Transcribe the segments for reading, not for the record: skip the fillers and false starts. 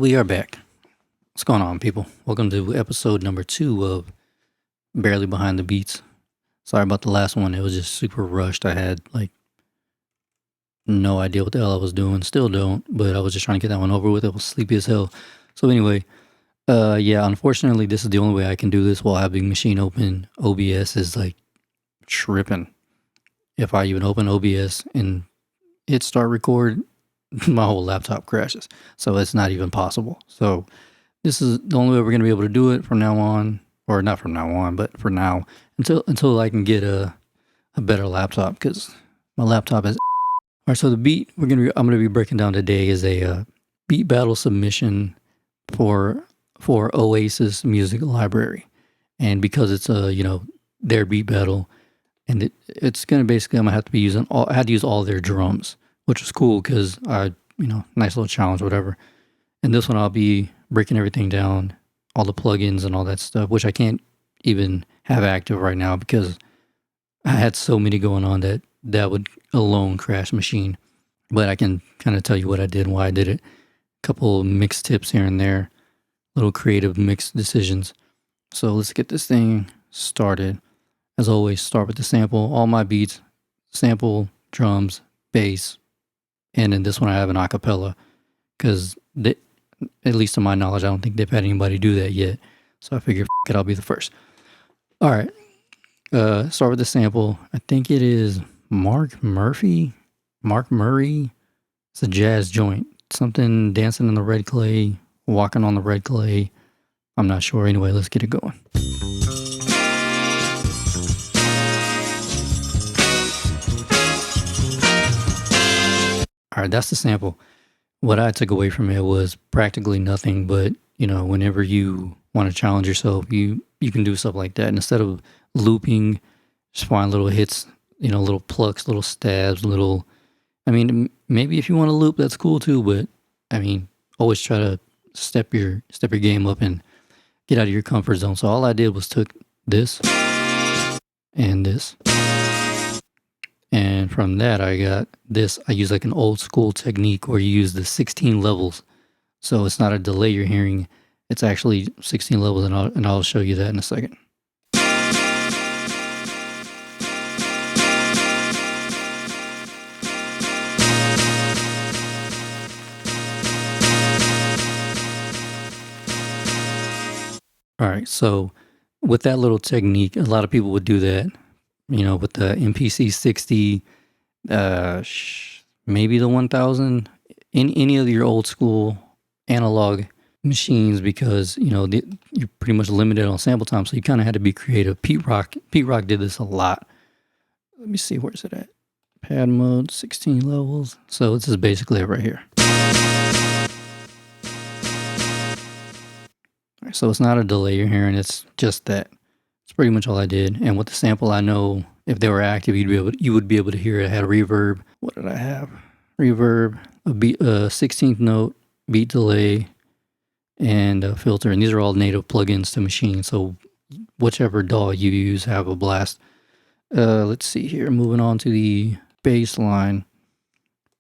We are back. What's going on, people? Welcome to episode number 2 of Barely Behind the Beats. Sorry about the last one. It was just super rushed. I had no idea what the hell I was doing. Still don't, but I was just trying to get that one over with. I was sleepy as hell. So anyway, unfortunately, this is the only way I can do this while having machine open. OBS is tripping. If I even open OBS and hit start record, my whole laptop crashes. So it's not even possible. So this is the only way we're going to be able to do it from now on, or not from now on, but for now, until I can get a better laptop, because my laptop is. All right, so the beat I'm going to be breaking down today is a beat battle submission for Oasis Music Library, and because it's their beat battle, and it's going to basically I'm going to have to I had to use all their drums, which was cool because nice little challenge, whatever. And this one I'll be breaking everything down, all the plugins and all that stuff, which I can't even have active right now because I had so many going on that would alone crash machine. But I can kind of tell you what I did and why I did it. A couple mix tips here and there, little creative mix decisions. So let's get this thing started. As always, start with the sample. All my beats, sample, drums, bass, and in this one I have an acapella because at least to my knowledge, I don't think they've had anybody do that yet. So I figured, I'll be the first. All right. Start with the sample. I think it is Mark Murray. It's a jazz joint. Something dancing in the red clay, walking on the red clay. I'm not sure. Anyway, let's get it going. All right, that's the sample. What I took away from it was practically nothing, but whenever you want to challenge yourself, you can do stuff like that. And instead of looping, just find little hits, little plucks, little stabs, maybe if you want to loop, that's cool too, but always try to step your game up and get out of your comfort zone. So all I did was took this and this. And from that, I got this. I use an old school technique where you use the 16 levels. So it's not a delay you're hearing. It's actually 16 levels, and I'll show you that in a second. All right, so with that little technique, a lot of people would do that. With the MPC 60, maybe the 1000, any of your old school analog machines, because you're pretty much limited on sample time, so you kind of had to be creative. Pete Rock did this a lot. Let me see, where's it at? Pad mode, 16 levels. So this is basically it right here. All right, so it's not a delay you're hearing, it's just that. That's pretty much all I did. And with the sample, I know if they were active, you would be able to hear it. I had a reverb. What did I have? Reverb, a 16th note, beat delay, and a filter. And these are all native plugins to Machine. So whichever DAW you use, have a blast. Let's see here. Moving on to the bass line.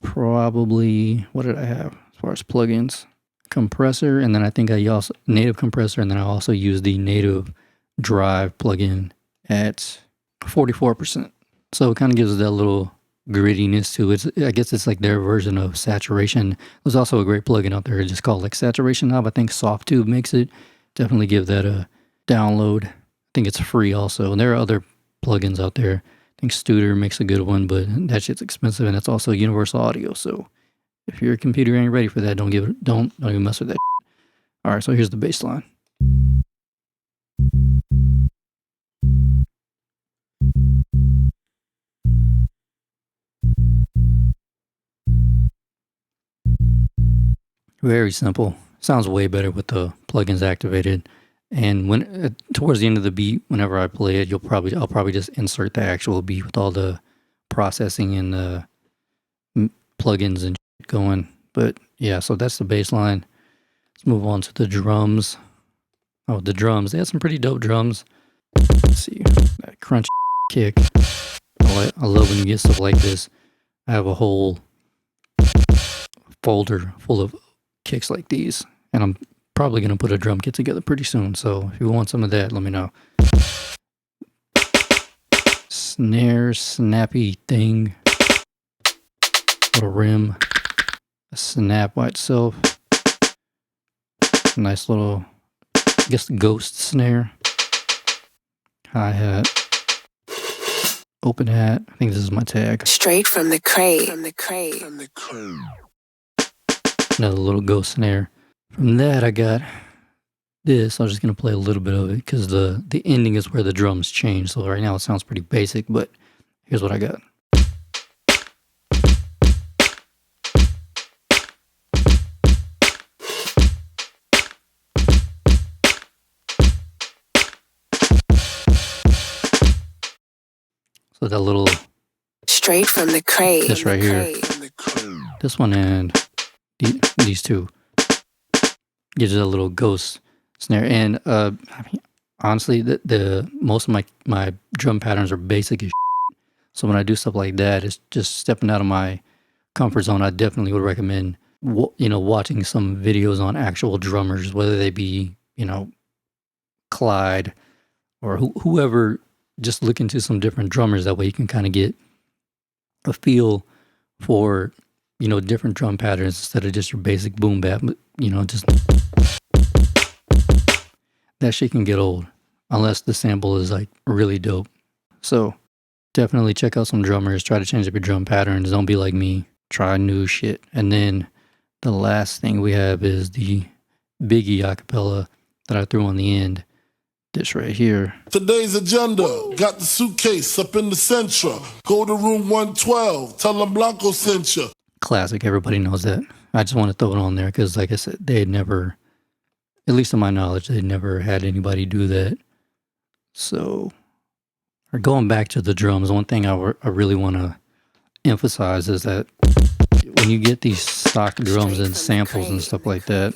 Probably, what did I have as far as plugins? Compressor, and then I think I also native compressor, and then I also use the native drive plugin at 44%. So it kind of gives that little grittiness to it. I guess it's their version of saturation. There's also a great plugin out there just called Saturation Knob. I think Softtube makes it. Definitely give that a download. I think it's free also. And there are other plugins out there. I think Studer makes a good one, but that shit's expensive, and it's also Universal Audio. So if your computer ain't ready for that, don't even mess with that. All right, so here's the bass line. Very simple. Sounds way better with the plugins activated. And when towards the end of the beat, whenever I play it, I'll probably just insert the actual beat with all the processing and the plugins and shit going. But yeah, so that's the bass line. Let's move on to the drums. Oh, the drums. They had some pretty dope drums. Let's see. That crunch kick. I love when you get stuff like this. I have a whole folder full of kicks like these. And I'm probably going to put a drum kit together pretty soon. So if you want some of that, let me know. Snare, snappy thing. Little rim. A snap by itself. Nice little, I guess, ghost snare. Hi-hat. Open hat. I think this is my tag. Straight from the crate. Another little ghost snare. From that, I got this. I'm just going to play a little bit of it because the ending is where the drums change. So right now it sounds pretty basic, but here's what I got. So that little... Straight from the crate. This right here. This one and these two. Gives it a little ghost snare. And I mean, honestly, the most of my drum patterns are basic as shit. So when I do stuff like that, it's just stepping out of my comfort zone. I definitely would recommend watching some videos on actual drummers, whether they be Clyde or whoever. Just look into some different drummers. That way you can kind of get a feel for different drum patterns instead of just your basic boom bap. Just that shit can get old unless the sample is like really dope. So definitely check out some drummers. Try to change up your drum patterns. Don't be like me. Try new shit. And then the last thing we have is the Biggie acapella that I threw on the end. This right here. Today's agenda. Got the suitcase up in the Centra. Go to room 112. Tell them Blanco sent you. Classic. Everybody knows that. I just want to throw it on there because, like I said, they had never, at least to my knowledge, they never had anybody do that. So, going back to the drums, one thing I really want to emphasize is that when you get these stock drums and samples and stuff like that,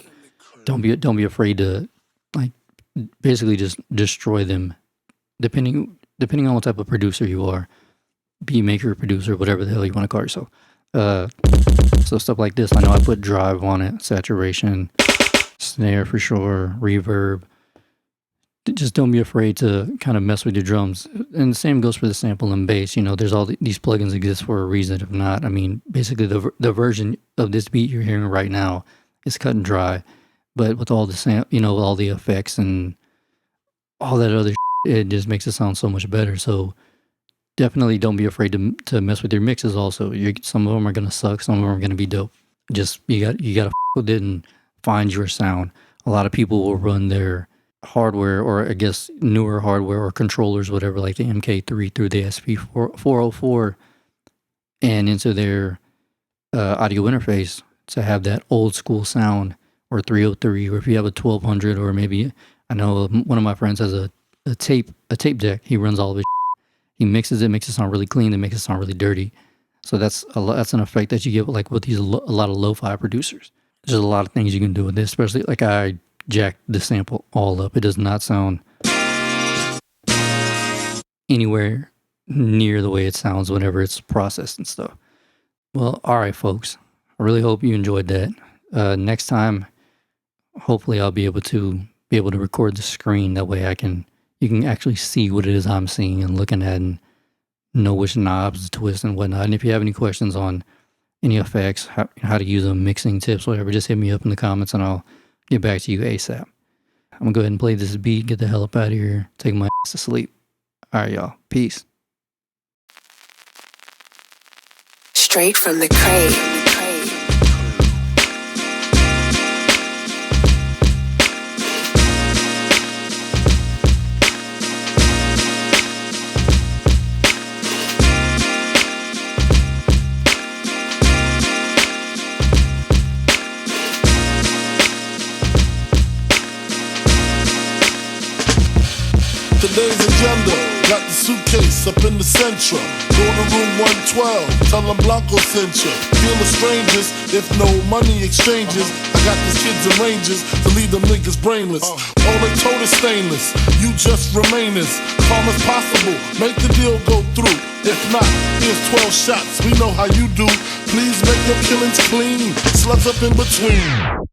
don't be afraid to basically just destroy them, depending on what type of producer you are, beat maker, producer, whatever the hell you want to call yourself. So stuff like this, I know I put drive on it, saturation, snare for sure, reverb. Just don't be afraid to kind of mess with your drums. And the same goes for the sample and bass. There's all these plugins exist for a reason. If not, I mean, basically the version of this beat you're hearing right now is cut and dry. But with all the all the effects and all that other shit, it just makes it sound so much better. So definitely don't be afraid to mess with your mixes also. Some of them are going to suck. Some of them are going to be dope. Just, you got to with it and find your sound. A lot of people will run their hardware, or I guess newer hardware or controllers, whatever, like the MK3 through the SP404 and into their audio interface to have that old school sound. Or 303, or if you have a 1200, or maybe I know one of my friends has a tape deck. He runs all of his. He mixes it, makes it sound really clean, and makes it sound really dirty. So that's an effect that you get with these a lot of lo-fi producers. There's a lot of things you can do with this, especially like I jacked the sample all up. It does not sound anywhere near the way it sounds whenever it's processed and stuff. Well, all right, folks. I really hope you enjoyed that. Next time, hopefully I'll be able to record the screen. That way you can actually see what it is I'm seeing and looking at and know which knobs to twist and whatnot. And if you have any questions on any effects, how to use them, mixing tips, whatever, just hit me up in the comments and I'll get back to you ASAP. I'm going to go ahead and play this beat, get the hell up out of here, take my ass to sleep. All right, y'all. Peace. Straight from the crate. Today's agenda. Got the suitcase up in the Centra. Go to room 112. Tell them Blanco sent you. Feel the strangers if no money exchanges. I got these kids and ranges to leave them niggas brainless. All they told is stainless. You just remain as calm as possible. Make the deal go through. If not, here's 12 shots. We know how you do. Please make your killings clean. Slugs up in between.